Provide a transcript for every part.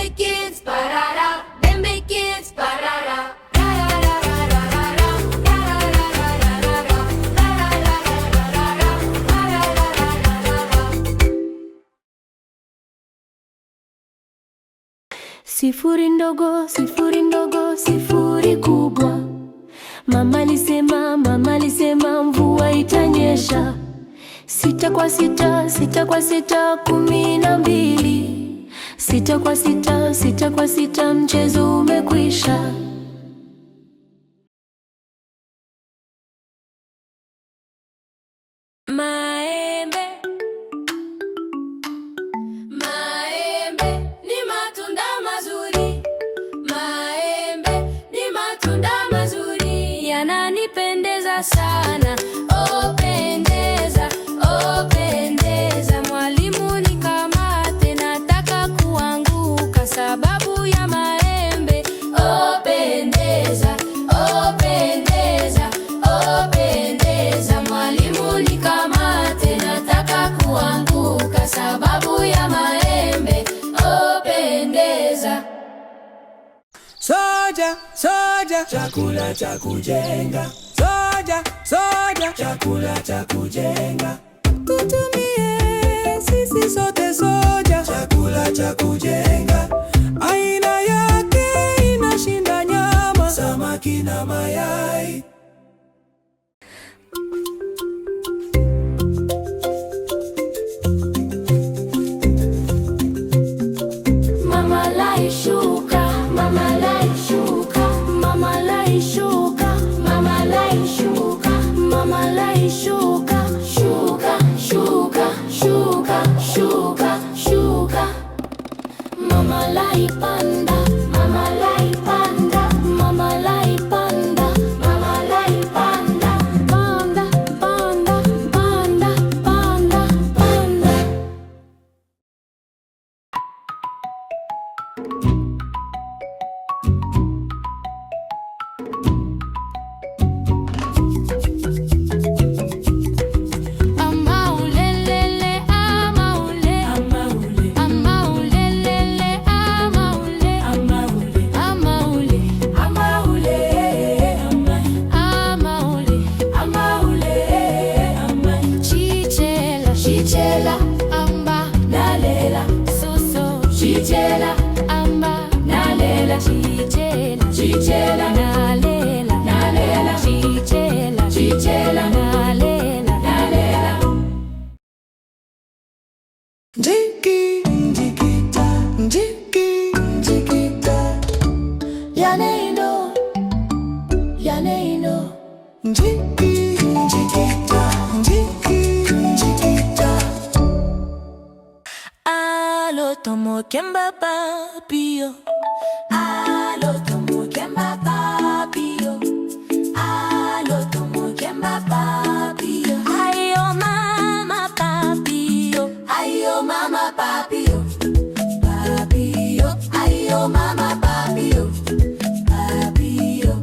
big kids, ba-da-da. Them big kids, ba-da-da. Sifuri ndogo, sifuri ndogo, sifuri kubwa. Mama alisema mvua itanyesha. 6 kwa 6, 6 kwa 6, 12. 6 kwa 6, 6 kwa 6, mchezo umekwisha. Maembe, maembe ni matunda mazuri. Maembe ni matunda mazuri, yananipendeza sana. Oh pendeza, oh pendeza. Mwalimu nikamate, nataka kuanguka sababu ya maembe. Oh pendeza, oh pendeza, oh pendeza. Mwalimu nikamate, nataka kuanguka sababu ya maembe. Oh pendeza. Soja, soja, chakula cha kujenga. Soja, soja, chakula cha kujenga. Tutumie sisi sote soja, chakula cha kujenga. Aina yake inashinda nyama, samaki na mayai. Mama lai shuka, mama lai shuka, mama lai shuka, mama lai shuka, mama lai shuka, shuka, shuka, shuka, shuka, shuka. Mama lai panda, mama lai panda, mama lai panda, mama lai panda, panda, panda, panda, panda, panda. Chichela, amba, nalela, soso. Chichela, amba, nalela, chichela, chichela, nalela, nalela, chichela, chichela, nalela, nalela. Njiki, njikita, njiki, njikita. Yaneino, yaneino. Njiki, njikita, njiki, njikita. Alo tomo kemba papio. Alo tomo kemba papio. Alo tomo kemba papio. Ayo mama papio. Ayo mama papio. Papio. Ayo mama papio. Papio.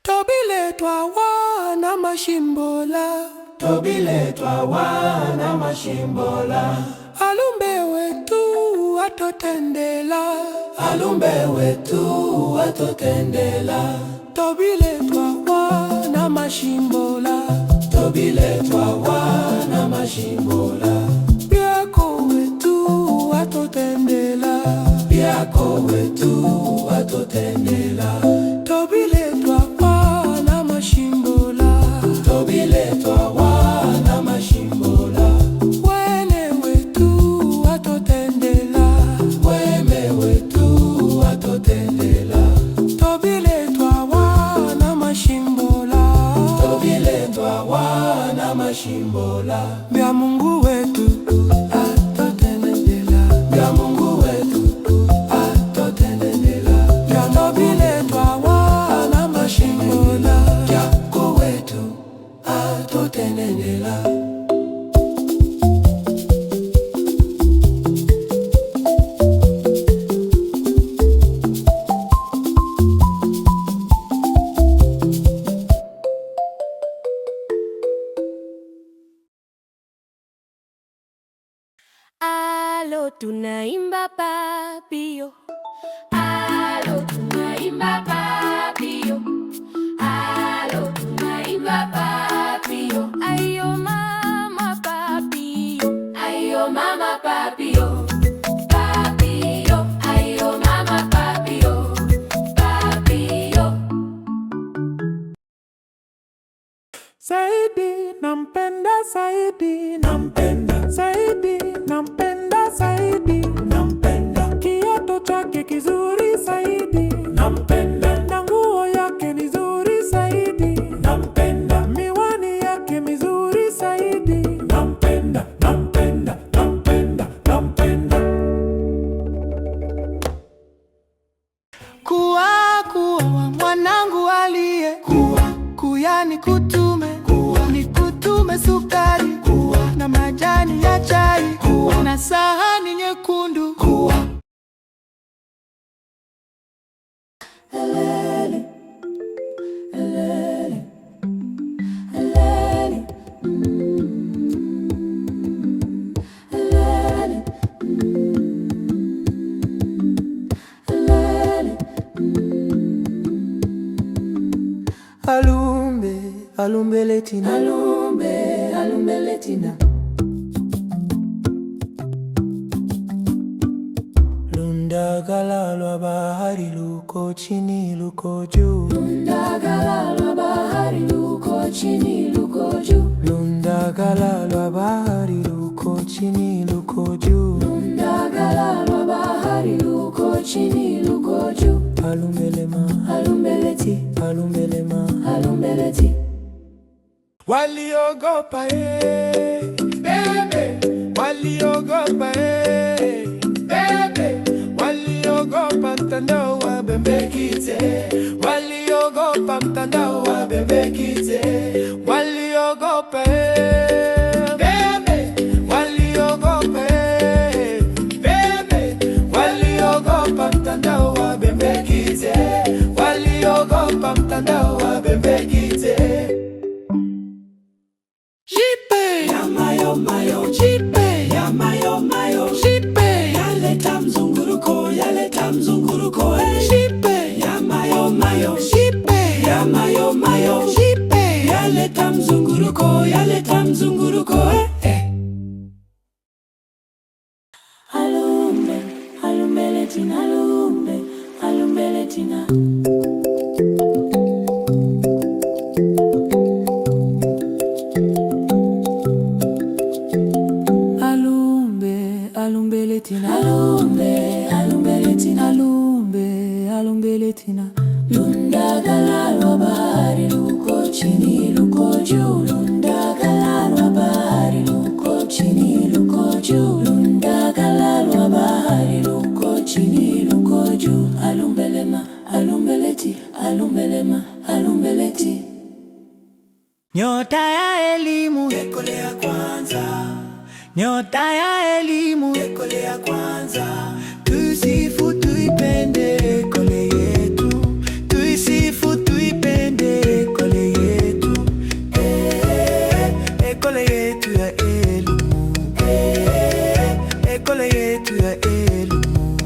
Tobiletwa wana mashimbola. Tobiletwa wana mashimbola. Alumbe wetu atotendela. Alumbe wetu atotendela. Tobiletwa wana mashimbola. Tobiletwa wana mashimbola. Byako wetu atotendela. Byako wetu atotendela. Tobiletwa wana mashimbola. Tobiletwa wana mashimbola. Wene wetu atotendela. Weme wetu atotendela. Tobiletwa wana mashimbola. Tobiletwa wana mashimbola. Bya Mungu wetu Alo tunaimba papio, Alo tunaimba papio, alo tunaimba papio. ayo mama papio, Ayo mama papio, papio. Ayo mama papio, papio. Saidi nampenda, Saidi nampenda, Saidi nampenda, Saidi nampenda. Kiatu chake kizuri Saidi nampenda, na nguo yake ni nzuri Saidi nampenda, miwani yake mizuri Saidi nampenda, nampenda, nampenda, nampenda. Kuwa mwanangu aliye kuyani kutume nikutume sukari na majani ya chai na sahani nyekundu. Elele, elele, elele, elele, elele. Alumbe, alumbe letina, alumbe, alumbe letina. Lundagala lwa bahari luko chini luko juu. Lundagala lwa bahari luko chini luko juu. Lundagala lwa bahari luko chini luko juu. Lundagala lwa bahari luko chini luko juu. Alumbelema, Alumbeleti, alumbelema, alumbeleti. waliogopa bebe, waliogopa bebe, waliogopa mtandao wa Bembekite, waliogopa mtandao wa Bembekite, waliogopa bebe, waliogopa bebe, waliogopa mtandao wa Bembekite, waliogopa mtandao wa Bembekite. Jipe ya mayo mayo, jipe ya mayo mayo, jipe yaleta mzunguruko, yaleta mzunguruko. Jipe ya mayo mayo, jipe ya mayo mayo, jipe yaleta mzunguruko, yaleta mzunguruko. Alumbe, alumbeletina, alumbe, alumbeletina. Alumbe, alumbeletina, Alumbe, alumbeletina. alumbe, alumbeletina. Lundagala lwa bahari luko chini luko juu. Lundagala lwa bahari luko chini luko juu. Lundagala lwa bahari luko chini luko juu. Alumbelema, alumbeleti, alumbelema, alumbeleti. Nyota ya elimu Ekole ya kwanza, nyota ya elimu Ekole ya kwanza. Tuisifu tuipende ekole yetu, tuisifu tuipende ekole yetu. Ekole yetu ya elimu, ekole yetu ya elimu.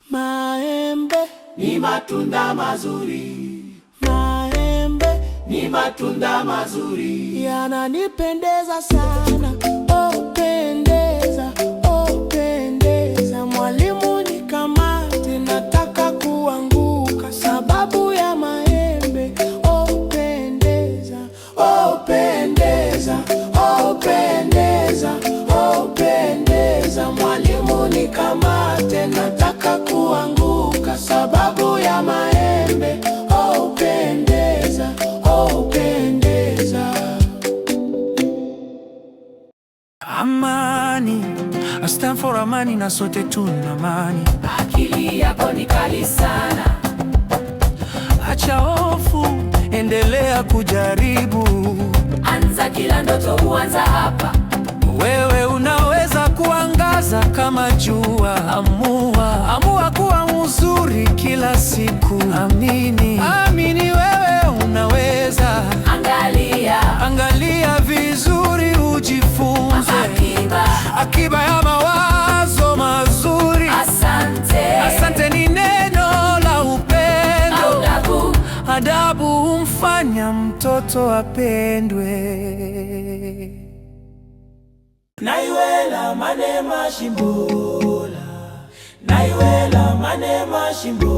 Maembe Ni matunda mazuri, maembe ni matunda mazuri. yananipendeza sana, oh pendeza, oh pendeza. Mwalimu nikamate, nataka kuanguka sababu ya maembe. Oh pendeza, oh pendeza, oh pendeza, oh pendeza. Mwalimu nikamate, nataka kuanguka sababu ya maembe. Oh pendeza, oh pendeza. Amani, I stand for amani na sote tuna amani. Akili yako ni kali sana. Acha hofu, endelea kujaribu. Anza kila ndoto huanza hapa. Wewe unaweza kuangaza kama jua. Amua kuwa mzuri kila siku. Amini, amini wewe. akiba ya mawazo mazuri. Asante, asante ni neno la upendo. adabu humfanya mtoto apendwe. Naiwela manema shimbola, naiwela manema shimbola.